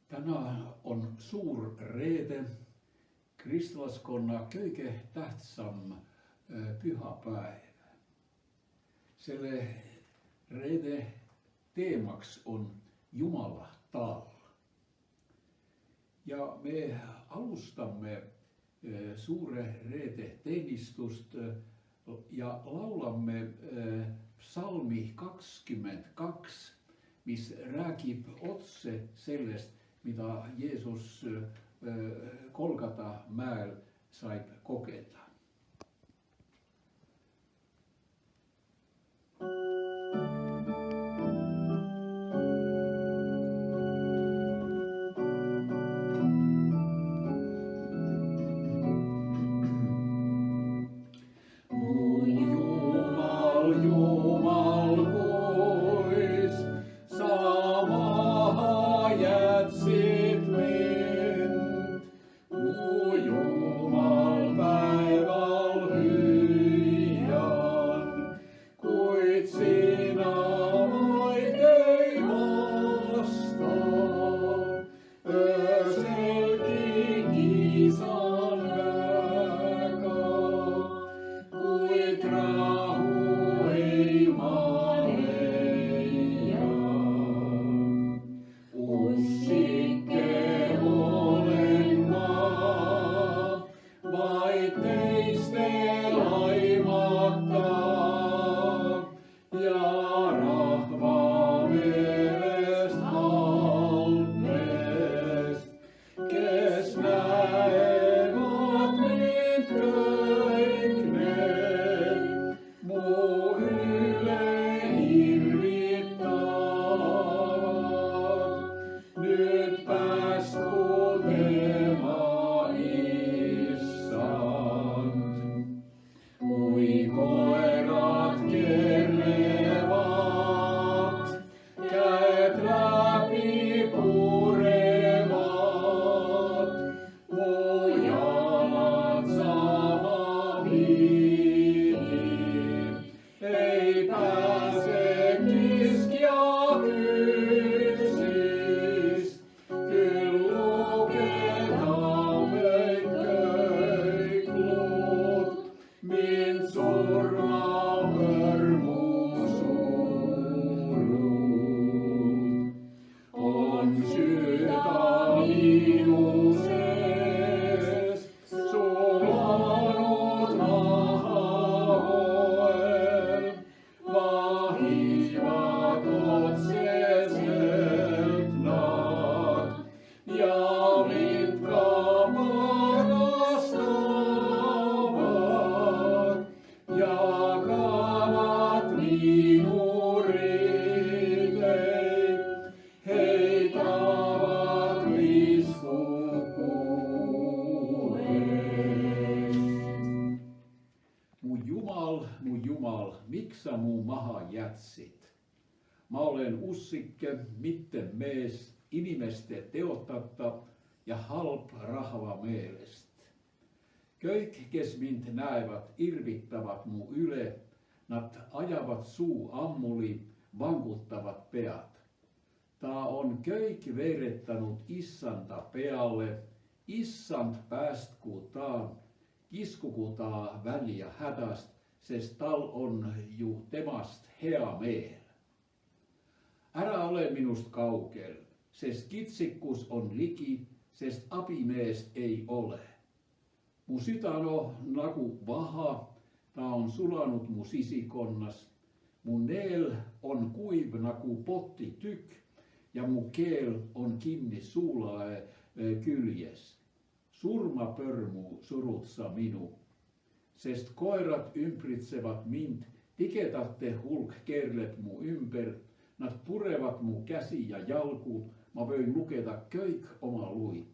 Tänään on suur reede, kristlaskonna kõige tähtsam pühapäev. Selle reede teemaks on Jumala tal. Ja me alustamme suure reede teenistust ja laulamme psalmi 22, mis räägib otse sellest, mida Jeesus Golgata mäel sai kogeda. Miksä muu maha jätsit? Mä olen ussikke, mitten mees, inimeste teotatta ja halp rahva meelest. Kõik, kes mind näevad, irvittavat mu üle, nad ajavat suu ammuli, vanguttavat pead. Ta on kõik veerettänyt Issanta pealle, Issant päästku taa, kiskuku taa väliä hädäst, sest tal on ju temast hea meel. Ära ole minust kaugel, sest kitsikkus on ligi, sest abimeest ei ole. Mu sydän on nagu vaha, ta on sulanut mu sisikonnas. Mun neel on kuiv nagu pottitykk ja mu keel on kinni suulae kyljes. Surmapörmu surutsa minu. Sest koirat ympritsevat mind, tigetatte hulk kerleb mu ymber, nad purevat mu käsi ja jalkuut, ma võin lukeda kõik oma luid.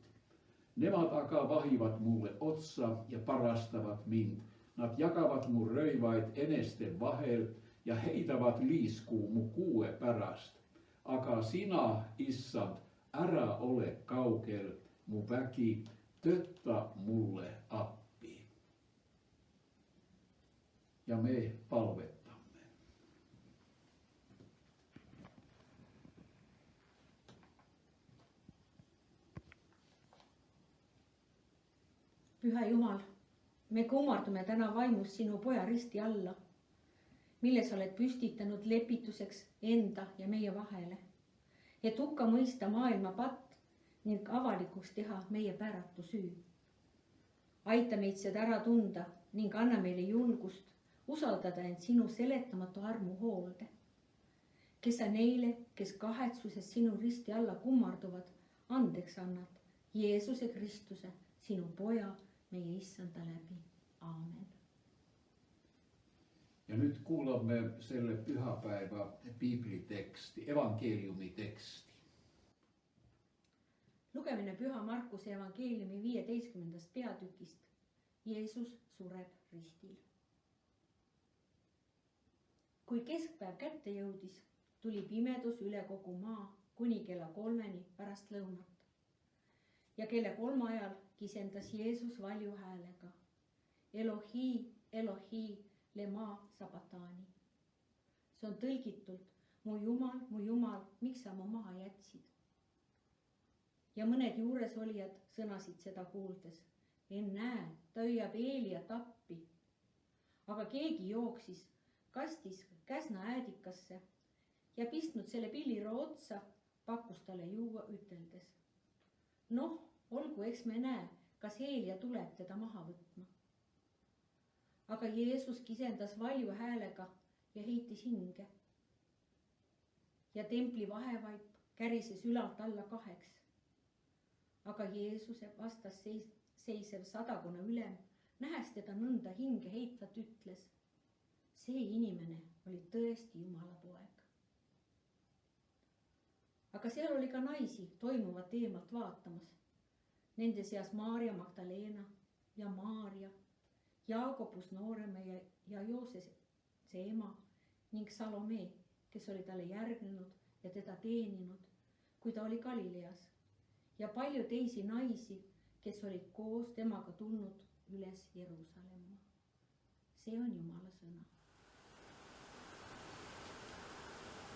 Nemad aga vahivat mulle otsa ja parastavat mind, nad jagavat mu röivaid eneste vahel ja heidavat liiskuu mu kuue pärast. Aga sina, Issand, ära ole kaugel, mu väki, tööta mulle appi. Ja me palvetamme. Püha Jumal, me kummardume täna vaimus sinu poja risti alla, mille sa oled püstitanud lepituseks enda ja meie vahele, et hukka mõista maailma patt ning avalikuks teha meie pääratu süü. Aita meid seda ära tunda ning anna meile julgust usaldada end sinu seletamatu armu hoolde, kes sa neile, kes kahetsuses sinu risti alla kummarduvad, andeks annad Jeesuse Kristuse, sinu poja, meie issanda läbi. Aamen. Ja nüüd kuulame selle pühapäeva piibliteksti, evangeeliumi teksti. Lugemine Püha Markuse evangeeliumi 15. peatükist. Jeesus sureb ristil. Kui keskpäev kätte jõudis, tuli pimedus üle kogu maa kuni kella 3 pärast lõunat. Ja kella 3 ajal kisendas Jeesus valju häälega. Elohi, Elohi, lema sabatani. See on tõlgitult, mu Jumal, miks sa mu maha jätsid? Ja mõned juuresolijad sõnasid seda kuuldes. Ennäe, ta hüüab Eeliat appi. Aga keegi jooksis, kastis käsna äädikasse ja pistnud selle pilliroo otsa, pakkus talle juua üteldes. Noh, olgu, eks me näe, kas Eelia tuleb teda maha võtma. Aga Jeesus kisendas valju häälega ja heitis hinge. Ja templi vahevaip kärises ülalt alla 2. Aga Jeesuse vastas seisev 100 ülem, nähes teda nõnda hinge heitvat, ütles, see inimene oli tõesti Jumala poeg. Aga seal oli ka naisi toimuvat eemalt vaatamas. Nende seas Maarja Magdalena ja Maarja, Jaakobus noorema ja Joosese ema ning Salome, kes oli talle järgnenud ja teda teeninud, kui ta oli Galileas, ja palju teisi naisi, kes olid koos temaga tulnud üles Jeruusalemma. See on Jumala sõna.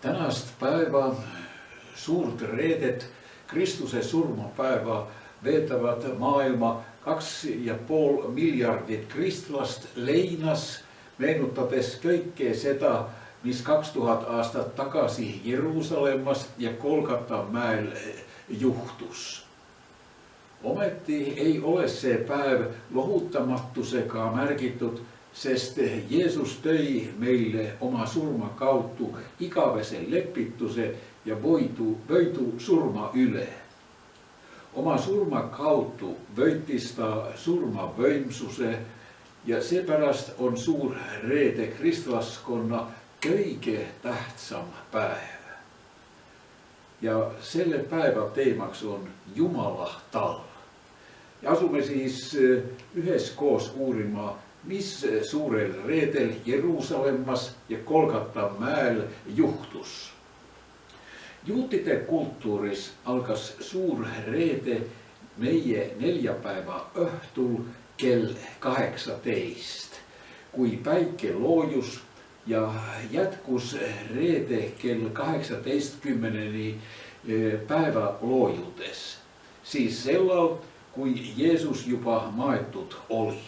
Tänast päeva suurt reedet, Kristuse surmapäeva veetavad maailma 2,5 miljardit kristlast leinas, meenutades kõike seda, mis 2000 aastat tagasi Jeruusalemmas ja Golgata mäel juhtus. Ometi ei ole see päev lohutamatusega märgitud, sest Jeesus tõi meile oma surma kaudu igavese lepituse ja võidu surma üle. Oma surma kaudu võitis ta surma võimsuse ja seepärast on suur reede kristlaskonna kõige tähtsam päev. Ja selle päeva teemaks on Jumala talv. Ja asume siis üheskoos uurima, mis suurel reedel Jeruusalemmas ja Golgata mäel juhtus. Juutide kultuuris algas suur reede meie neljapäeva õhtul kell 18, kui päike loojus ja jätkus reede kell 18 päeva loojudes, siis sellal, kui Jeesus juba maetud oli.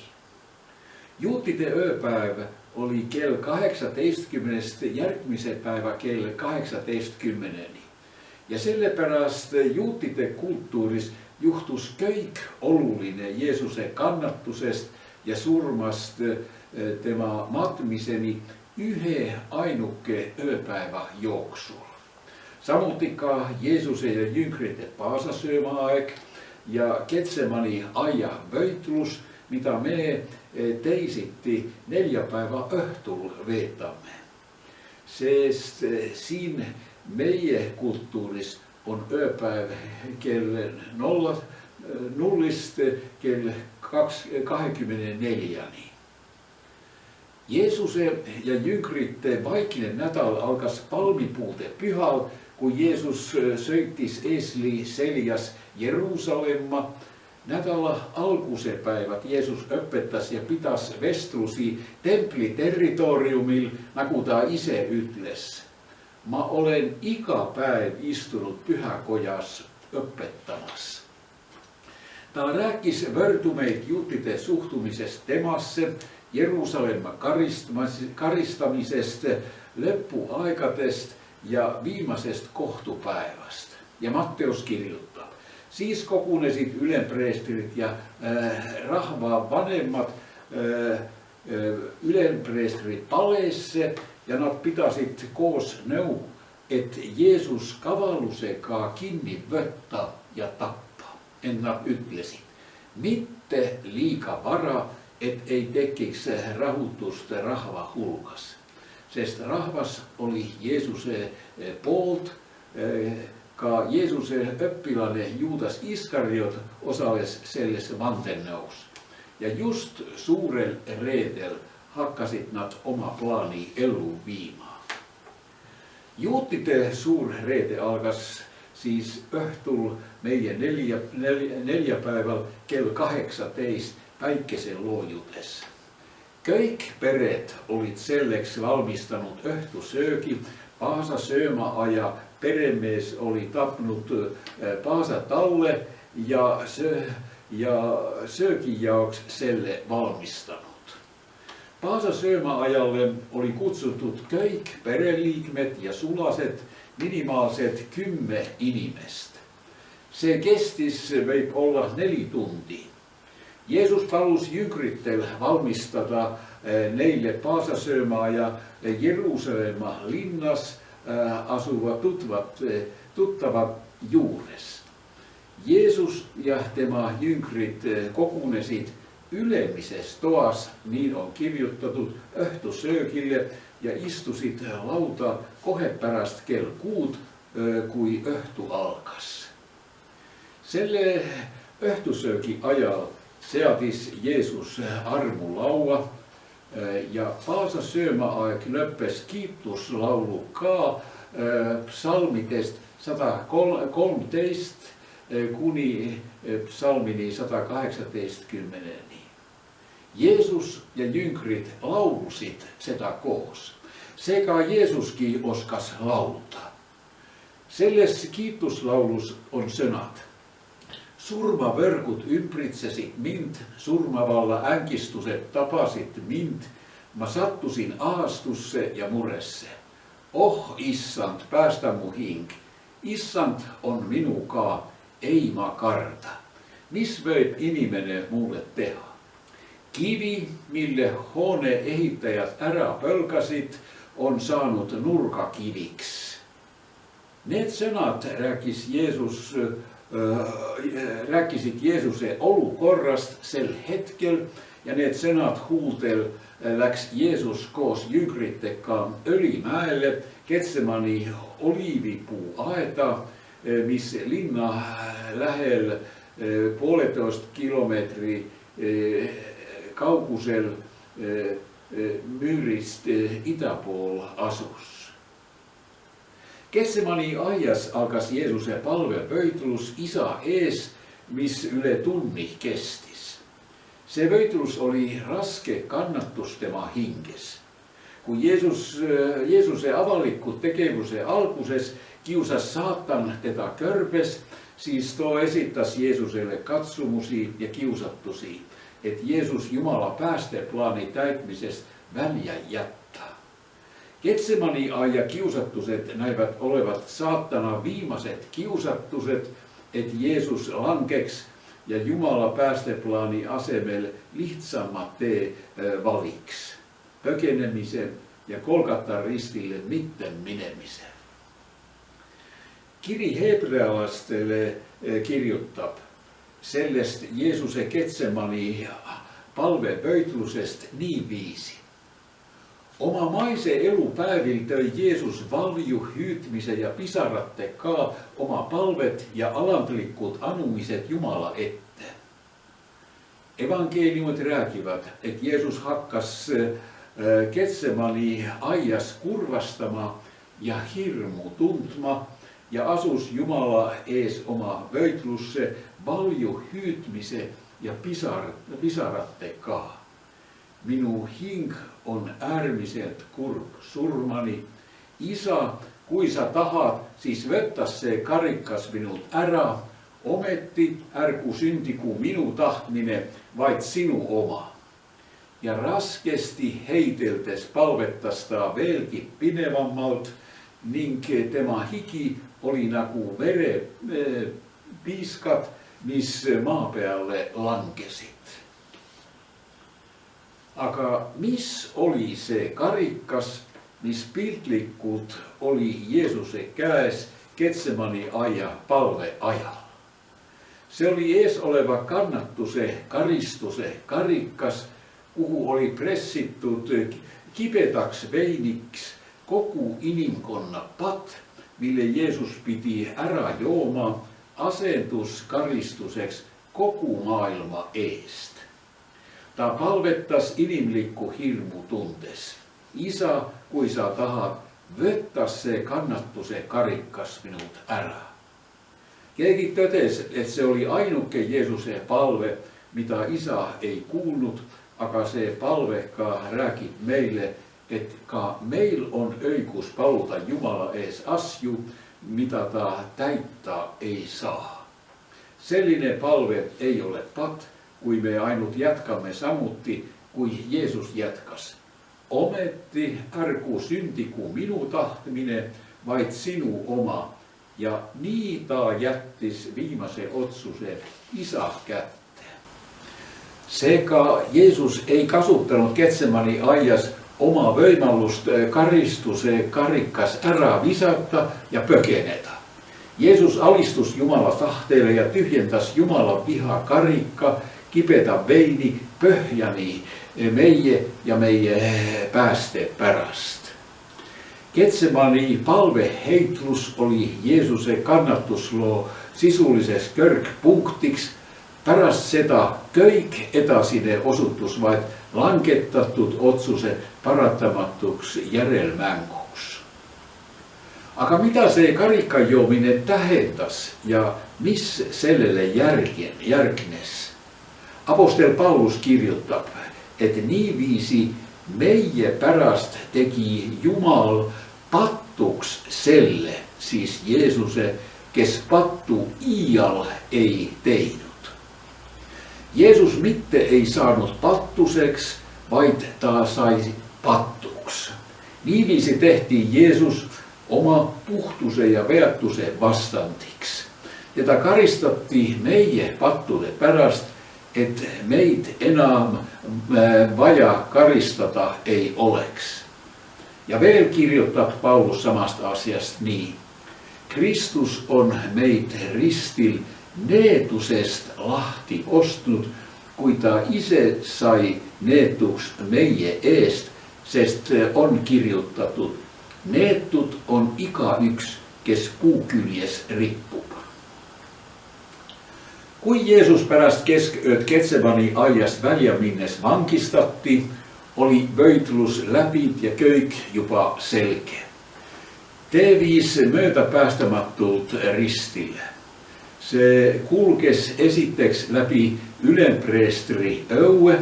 Juutide ööpäev oli kell 18 järgmise päeva kell 18. Ja sellepärast juutide kultuuris juhtus kõik oluline Jeesuse kannatusest ja surmast tema matmiseni ühe ainuke ööpäeva jooksul. Samuti ka Jeesuse ja jüngrite paasasöömaaeg ja Getsemani aia võitlus, mida me teisiti neljapäeva õhtul veetame. Sest siin meie kultuuris on ööpäev kell 0 kell 24. Jeesuse ja jüngrite vaikne nädal algas palmipuude pühal, kui Jeesus sõitis eesli seljas Jeruusalemma. Nädala alguse päevad Jeesus õpetas ja pidas vestlusi templi territooriumil, nagu ta ise ütles. Ma olen iga päev istunud pühakojas õpetamas. Ta rääkis vördumeid juutide suhtumisest temasse, Jeruusalemma karistamisest, lõpuaegadest ja viimasest kohtupäevast. Ja Matteus kirjutab, siis kogunesid ülempreestrid ja rahva vanemad ülempreestrid paleesse ja nad pidasid koos nõu, et Jeesus kavalusega kinni võtta ja tappa. Ent nad ütlesid, mitte liiga vara, et ei tekiks rahutust rahva hulgas, sest rahvas oli Jeesuse poolt. Ka Jeesuse õpilane Juudas Iskariot osales selles vandenõus. Ja just suurel reedel hakkasid nad oma plaani ellu viima. Juutide suur reede algas siis õhtul meie neljapäeval kell 18 päikese loojudes. Kõik pered olid selleks valmistanud õhtusöögi, paasa söömaaja peremees oli tapnud paasa talle ja söögi jaoks selle valmistanud. Paasa söömaajalle oli kutsutud kõik pereliikmed ja sulased, minimaalselt 10 inimest. See kestis võib olla 4 tundi. Jeesus palus jüngritel valmistada neile paasa söömaaja Jeruusalemma linnas asuva tuttava juures. Jeesus ja tema jüngrid kogunesid ülemises toas, nii on kirjutatud, õhtusöögile ja istusid lauda kohe pärast kell 6, kui õhtu algas. Selle õhtusöögi ajal seadis Jeesus armulaua ja paasa söömaaeg lõppes kiituslauluga psalmidest 113 kuni psalmini 118. Jeesus ja jüngrid laulusid seda koos. Seega Jeesuski oskas laulda. Selles kiituslaulus on sõnad. Surmavõrgud ümbritsesid mind, surmavalla ängistused tabasid mind, ma sattusin ahastusse ja muresse. Oh, issand, päästa mu hing, issand on minuga, ei ma karda. Mis võib inimene mulle teha? Kivi, mille hoone ehitajad ära põlgasid, on saanud nurgakiviks. Need sõnad rääkisid Jeesuse olukorrast sel hetkel ja need sõnad huudel läks Jeesus koos jüngritega Õlimäele Getsemani oliivipuu aeda, mis linna lähel 1,5 kilomeetri kaugusel müürist ida pool asus. Getsemani aias algas Jeesuse palvepöidlus Isa ees, mis üle tunni kestis. See võitlus oli raske kannatus tema hinges. Kui Jeesuse avaliku tegevuse alguses kiusas saatan teda kõrbes, siis too esitas Jeesusele katsumusi ja kiusatusi, et Jeesus Jumala päästeplaani täitmisest välja jätta. Getsemani aia kiusatused näivad olevat saatana viimased kiusatused, et Jeesus langeks ja Jumala päästeplaani asemel lihtsama tee valiks, põgenemise ja Golgata ristile mitte minemise. Kiri heebrealastele kirjutab sellest Jeesuse Getsemani palvepöidlusest niiviisi. Oma maise elupäevil tõi Jeesus valju, hüüdmise ja pisaratega oma palved ja alandlikud anumised Jumala ette. Evangeeliumid räägivad, et Jeesus hakkas Getsemani aias kurvastama ja hirmu tundma ja asus Jumala ees oma võitlusse valju, hüüdmise ja pisaratega. Minu hing on äärmiselt kurb surmani. Isa, kui sa tahad, siis võta see karikas minult ära. Ometti, ärku syntiku minu tahtmine, vaid sinu oma. Ja raskesti heiteltes palvettas ta veelgi pinevammalt ning tema higi oli nagu verepiiskad, mis maa peale langesid. Aga mis oli see karikas, mis piltlikult oli Jeesuse käes Getsemani aia palve ajal? See oli ees oleva kannatuse, karistuse karikas, kuhu oli pressitud kibedaks veiniks kogu inimkonna pat, mille Jeesus pidi ära jooma asenduskaristuseks kogu maailma eest. Ta palvetas inimlikku hirmu tundes. Isa, kui sa tahad, võtta see kannatuse karikas minult ära. Keegi tõdes, et see oli ainuke Jeesuse palve, mida isa ei kuulnud, aga see palve ka räägib meile, et ka meil on õigus paluda Jumala ees asju, mida ta täita ei saa. Selline palve ei ole pat, kui me ainult jätkame samuti, kui Jeesus jätkas. Ometi ärgu syntigu minu tahtmine, vaid sinu oma. Ja nii ta jättis viimase otsuse isa kätte. Seega Jeesus ei kasutanud Getsemani aias oma võimalust karistuse karikas ära visata ja põgeneda. Jeesus alistus Jumala tahtele ja tühjendas Jumala viha karika, kibeda veini põhjani meie ja meie pääste pärast. Getsemani palveheitlus oli Jeesuse kannatusloo sisulises kõrgpunktiks. Pärast seda kõik edasine osutus vaid langetatud otsuse paratamatuks järelmänguks. Aga mida see karika joomine tähendas ja mis sellele järgnes? Apostel Paulus kirjutab, et niiviisi meie pärast tegi Jumal pattuks selle, siis Jeesuse, kes pattu iial ei teinud. Jeesus mitte ei saanud pattuseks, vaid ta sai pattuks. Niiviisi tehti Jeesus oma puhtuse ja väärtuse vastandiks. Teda karistati meie pattude pärast, et meid enam vaja karistada ei oleks. Ja veel kirjutab Paulus samast asiast nii. Kristus on meid ristil neetusest lahti ostnud, kui ta ise sai neetuks meie eest, sest on kirjutatud, neetud on igaüks, kes puu küljes rippub. Kui Jeesus pärast keskööd Getsemani aiast välja minnes vangistati, oli võitlus läbi ja kõik juba selge. Tee viis möödapäästamatult ristile. See kulges esiteks läbi ülempreestri õue.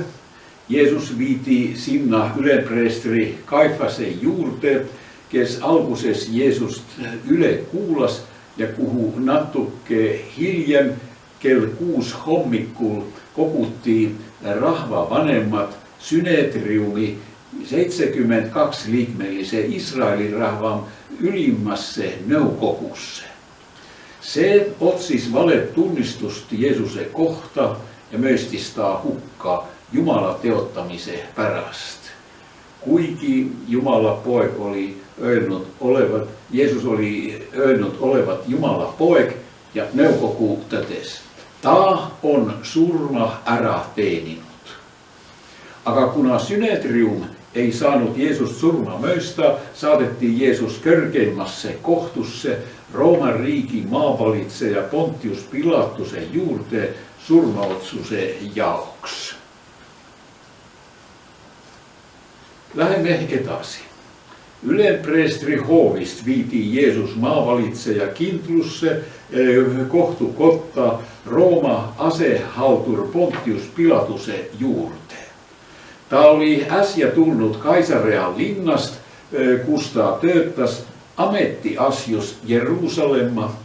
Jeesus viidi sinna ülempreestri Kaifase juurde, kes alguses Jeesust üle kuulas ja kuhu natuke hiljem kell 6 hommikul koguti rahvavanemad Süneedriumi 72 liikmelise Iisraeli rahva ülimasse nõukogusse. See otsis valet tunnistust Jeesuse kohta ja mõistis ta hukka Jumala teotamise pärast. Kuigi Jumala poeg oli öelnud Jeesus oli öelnud olevat Jumala poeg ja nõukogu tõdes. Ta on surma ära teeninud. Aga kuna Süneedrium ei saanud Jeesust surma mõista, saadeti Jeesus kõrgeimasse kohtusse Rooma riigi maavalitseja Pontius Pilatuse juurde surmaotsuse jaoks. Läheme edasi. Ülempreestri hoovist viidi Jeesus maavalitseja kindlusse kohtukotta Rooma asehaldur Pontius Pilatuse juurde. Ta oli äsja tulnud Kaisarea linnast, kus ta töötas ametiasjus Jeruusalemma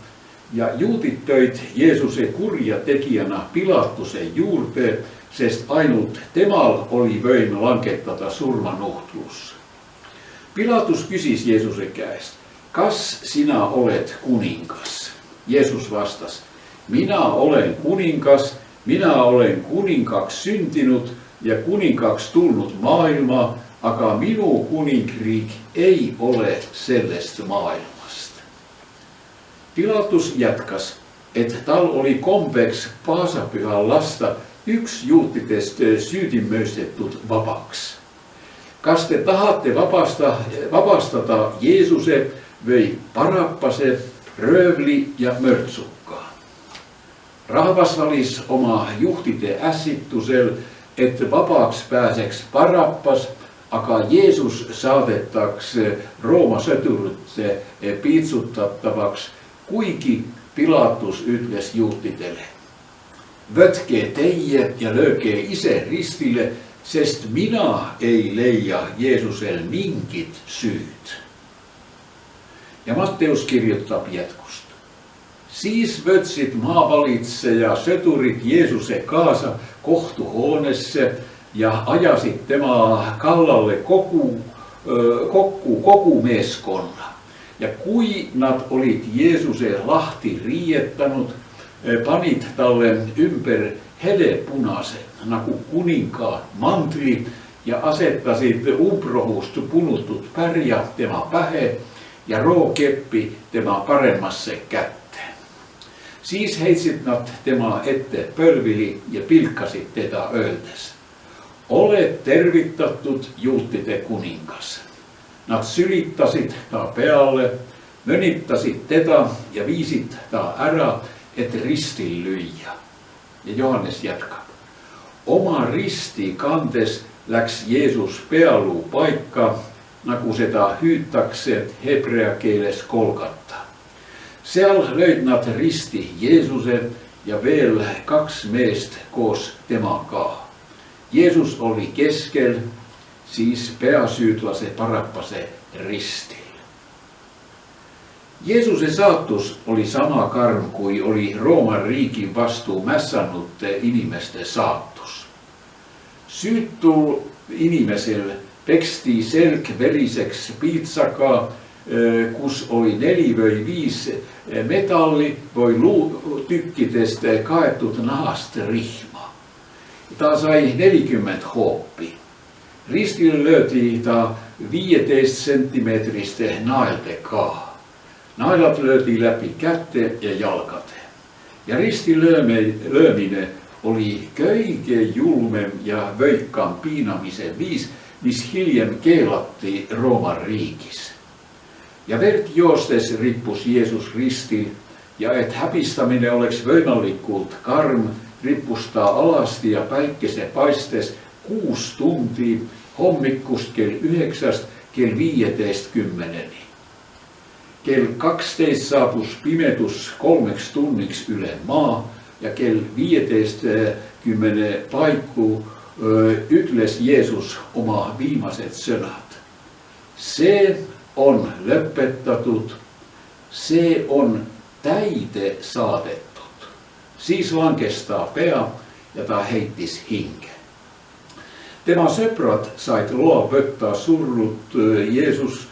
Ja juutit töit Jeesuse kurja tekijänä Pilaatusen juurte, sest ainut temal oli voim lankettata surmanuhtlus. Pilatus kysis Jeesuse käest, kas sinä olet kuningas? Jeesus vastasi, minä olen kuningas, minä olen kuninkaaksi syntinut ja kuninkaaksi tullut maailma, aga minu kuningriik ei ole sellest maailmasta. Pilatus jatkas, että tal oli kompeks paasapyhän lasta yksi juuttitest syytinmöistettut vapaaksi. Kas te tahatte vapastata Jeesuse, vei Parappase, röövli ja mörtsukkaa. Rahvas valis oma juhtite ässittusel, että vapaaksi pääseks Parappas, aga Jeesus saatettaks Rooma sötyrutse piitsuttattavaksi, kuigi Pilatus ütles juhtitele. Võtke teie ja löökee ise ristille, sest minä ei leia Jeesusel mingit syyt. Ja Matteus kirjoittaa jatkosta. Siis võtsid maavalitseja söturit Jeesuse kaasa kohtuhuoneesse ja ajasid tema kallalle kogu meeskonna. Ja kui nad olid Jeesuse lahti riiettanut, panit talle ymper helepunaisen, nagu kuninkaan mantli, ja asettasid umbrohust punutut pärjä tema pähe ja rookeppi tema paremmasse kätteen. Siis heitsit nad tema ette pölvili ja pilkkasit teda ööldes. Olet tervittatud, juuttite kuningas. Nad sylittasid ta pealle, mönittasid teda ja viisid ta ära, et ristil lüüa. Ja Johannes jatkab. Oma risti kandes läks Jeesus pealuu paikka, nagu seda hüütakse hebrea keeles Golgata. Seal löid nad risti Jeesuse ja veel 2 meest koos temaga. Jeesus oli keskel, siis peasyytlase Parappase ristil. Jeesuse saatus oli sama karm kui oli Rooman riigin vastuu mässannut inimeste saatus. Syyttul inimesel peksti selk veriseks piitsakaa, kus oli 4 või 5 metalli või luutykkidest kaetud nahast rihma. Ta sai 40 hooppi. Ristille lööti ta 15 sentimetriste naeltega. Nailat lööti läpi kätte ja jalkate. Ja ristilöömine oli kõige julmem ja vöikkam piinamisen viis, mis hiljem keelatti Rooman riigis. Ja verd joostes rippus Jeesus ristil, ja et häbistamine oleks võimalikult karm, rippus ta alasti ja päikese paistes 6 tundi hommikust kell 9 kell 15. Kell 12 saabus pimedus 3 tunniks üle maa ja kell 15 paiku ütles Jeesus oma viimased sõnad. See on lõpetatud, see on täide saadetud. Siis langes ta pea ja ta heitis hinge. Tema sõbrad said loa võtta surnud Jeesus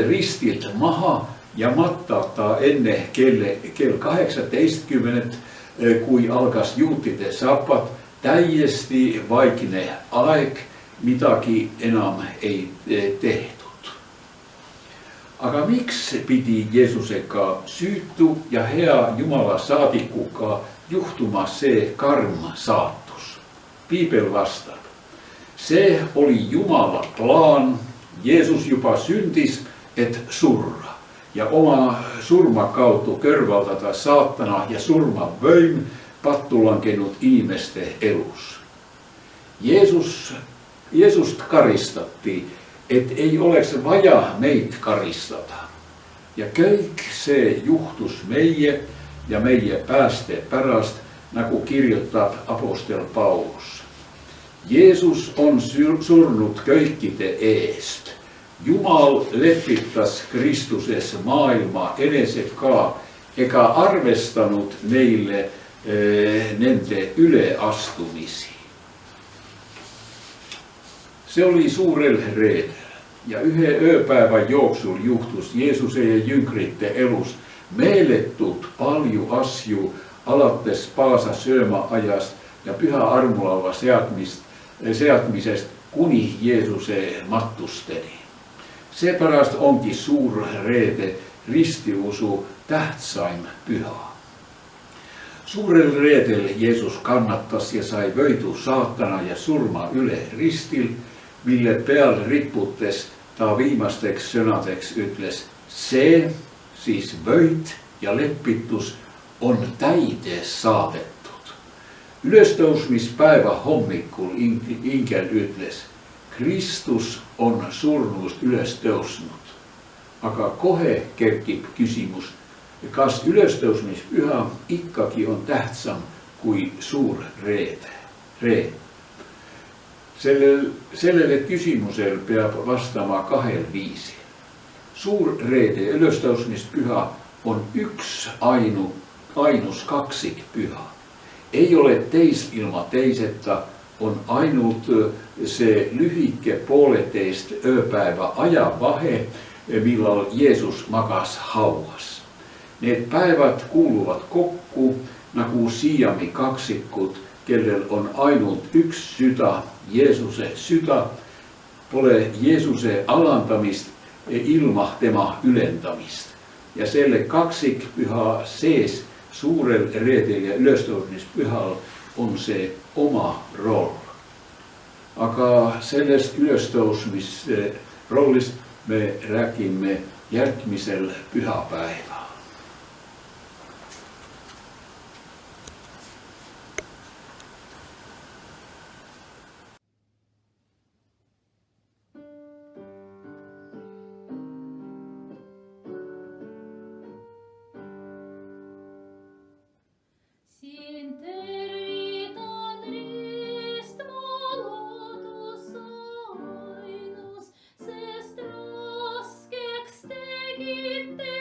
ristilt maha ja mattata enne kell 18, kui algas juutide sapat, täiesti vaikne aeg, midagi enam ei tehtud. Aga miks pidi Jeesusega süütu ja hea Jumala saadikuga juhtuma see karm saatus? Piibel vastab. See oli Jumala plaan, Jeesus juba sündis, et surra ja oma surma kaudu kõrvaldada saatana ja surma võim pattu langenud inimeste elus. Jeesust karistati, et ei oleks vaja meid karistada. Ja kõik see juhtus meie ja meie pääste pärast, nagu kirjutab apostel Paulus. Jeesus on surnud kõikide eest. Jumal lepitas Kristuses maailma enesega ega arvestanud neile nende üleastumisi. See oli suurel reedel ja ühe ööpäeva jooksul juhtus Jeesuse ja jüngrite elus meeletult palju asju alates Paasa söömaajast ja püha armulava seadmisest kuni Jeesuse matusteni. Seepärast ongi suur reede ristiusu tähtsaim püha. Suurel reedel Jeesus kannatas ja sai võidu saatana ja surma üle ristil, mille peal riputes ta viimasteks sõnadeks ütles: see, siis võit ja lepitus on täide saadetud. Ülestõusmispäeva hommikul ingel ütles: Kristus on surnust üles tõusnud. Aga kohe kerkib küsimus, kas ülestõusmispüha ikkagi on tähtsam kui suur reede. Sellele küsimusel peab vastama kahel viisil. Suur reede ja ülestõusmispüha on üks ainus kaksikpüha. Ei ole teist ilma teiseta, on ainult see lühike 1,5 ööpäeva ajavahe, millal Jeesus magas hauas. Need päevad kuuluvad kokku nagu siiami kaksikud, kellel on ainult üks süda, Jeesuse süda. Pole Jeesuse alandamist ilma tema ülendamist. Ja selle kaksikpüha sees suurel reedel ja ülestõusmispühal on see oma roll. Aga sellest ülestõusmise rollist me räägime järgmisel pühapäeval. Sest raskeks tegite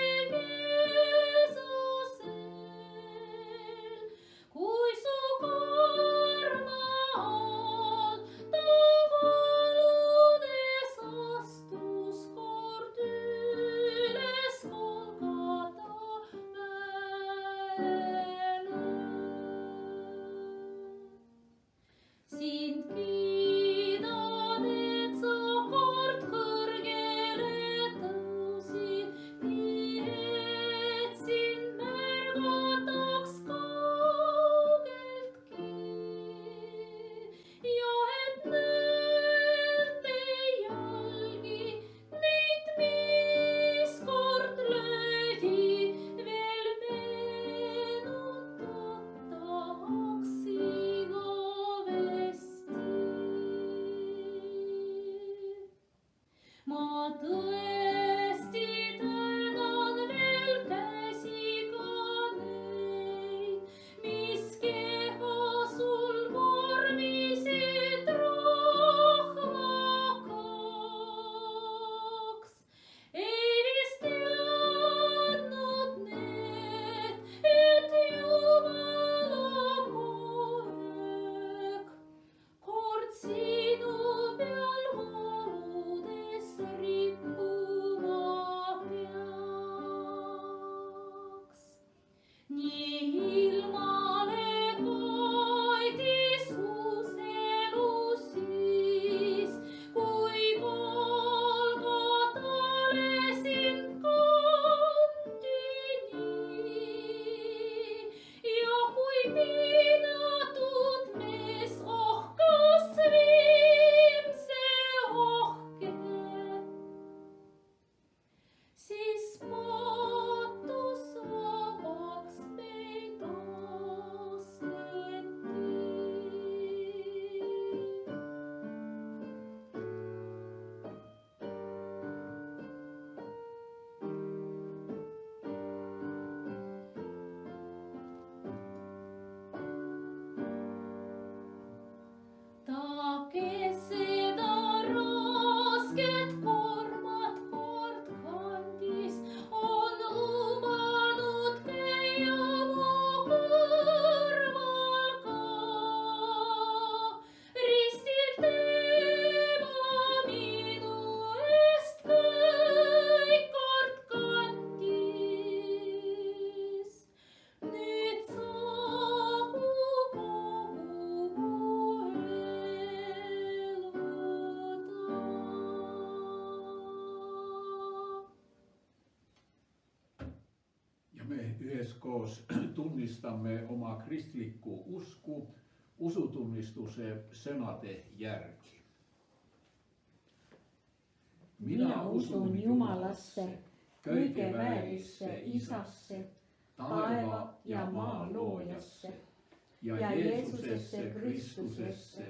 koos tunnistamme oma kristlikku usku, usutunnistuse sõnade järgi. Mina usun Jumalasse, kõigeväelisse Isasse, taeva ja maa loojasse ja Jeesusesse Kristusesse,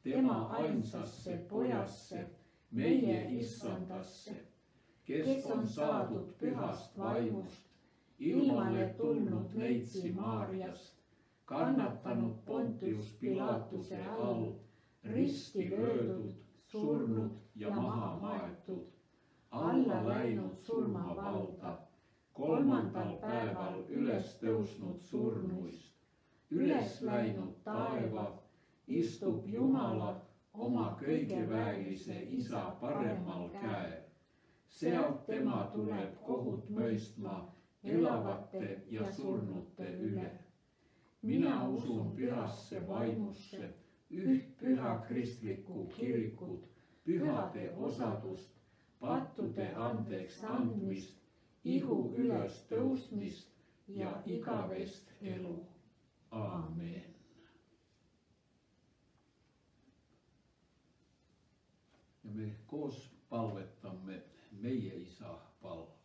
tema ainsasse Pojasse, meie Issandasse, kes on saadud pühast vaimust, ilmale tulnud neitsi Maarjast, kannatanud Pontius Pilatuse all, risti löödud, surnud ja maha maetud, alla läinud surmavalda, kolmandal päeval üles tõusnud surnuist, üles läinud taeva, istub Jumala oma kõigeväelise Isa paremal käel. Sealt tema tuleb kohut mõistma elavate ja surnute üle. Mina usun pühasse vaimusse, üht püha kristlikku kirikut, pühade osadust, pattude andeks andmist, ihu üles tõusmist ja igavest elu. Aamen. Ja me koos palvetamme meie Isa palve.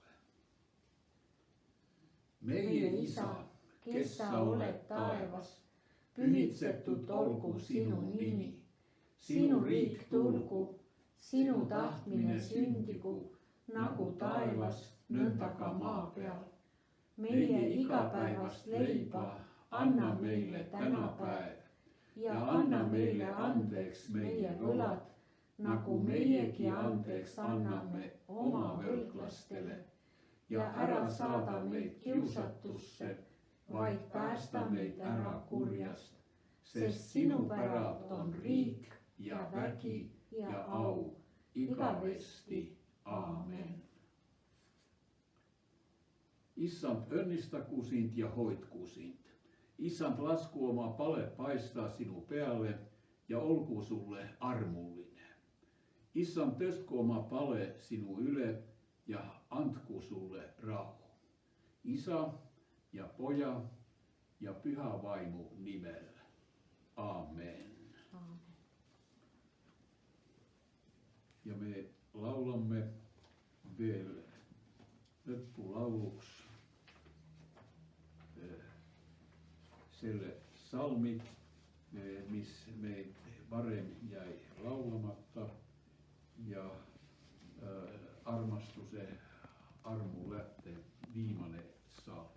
Meie Isa, kes sa oled taevas, pühitsetud olgu sinu nimi. Sinu riik tulgu, sinu tahtmine sündigu, nagu taevas, nõnda ka maa peal. Meie igapäevast leiba anna meile tänapäev ja anna meile andeks meie võlad, nagu meiegi andeks anname oma võlglastele. Ja ära saada meid kiusatusse, vaid päästa meid ära kurjast, sest sinu päralt on riik ja vägi ja au igavesti. Aamen. Issand, õnnistaku sind ja hoidku sind. Issand, lasku oma pale paistaa sinu peale ja olgu sulle armuline. Issand, tõstku oma pale sinu üle ja andku sulle rahu. Isa ja Poja ja Püha Vaimu nimel. Aamen. Ja me laulamme veel lõpulauluks selle salmi, mis meid varem jäi laulamata ja armastuse armu lähte viimane salm.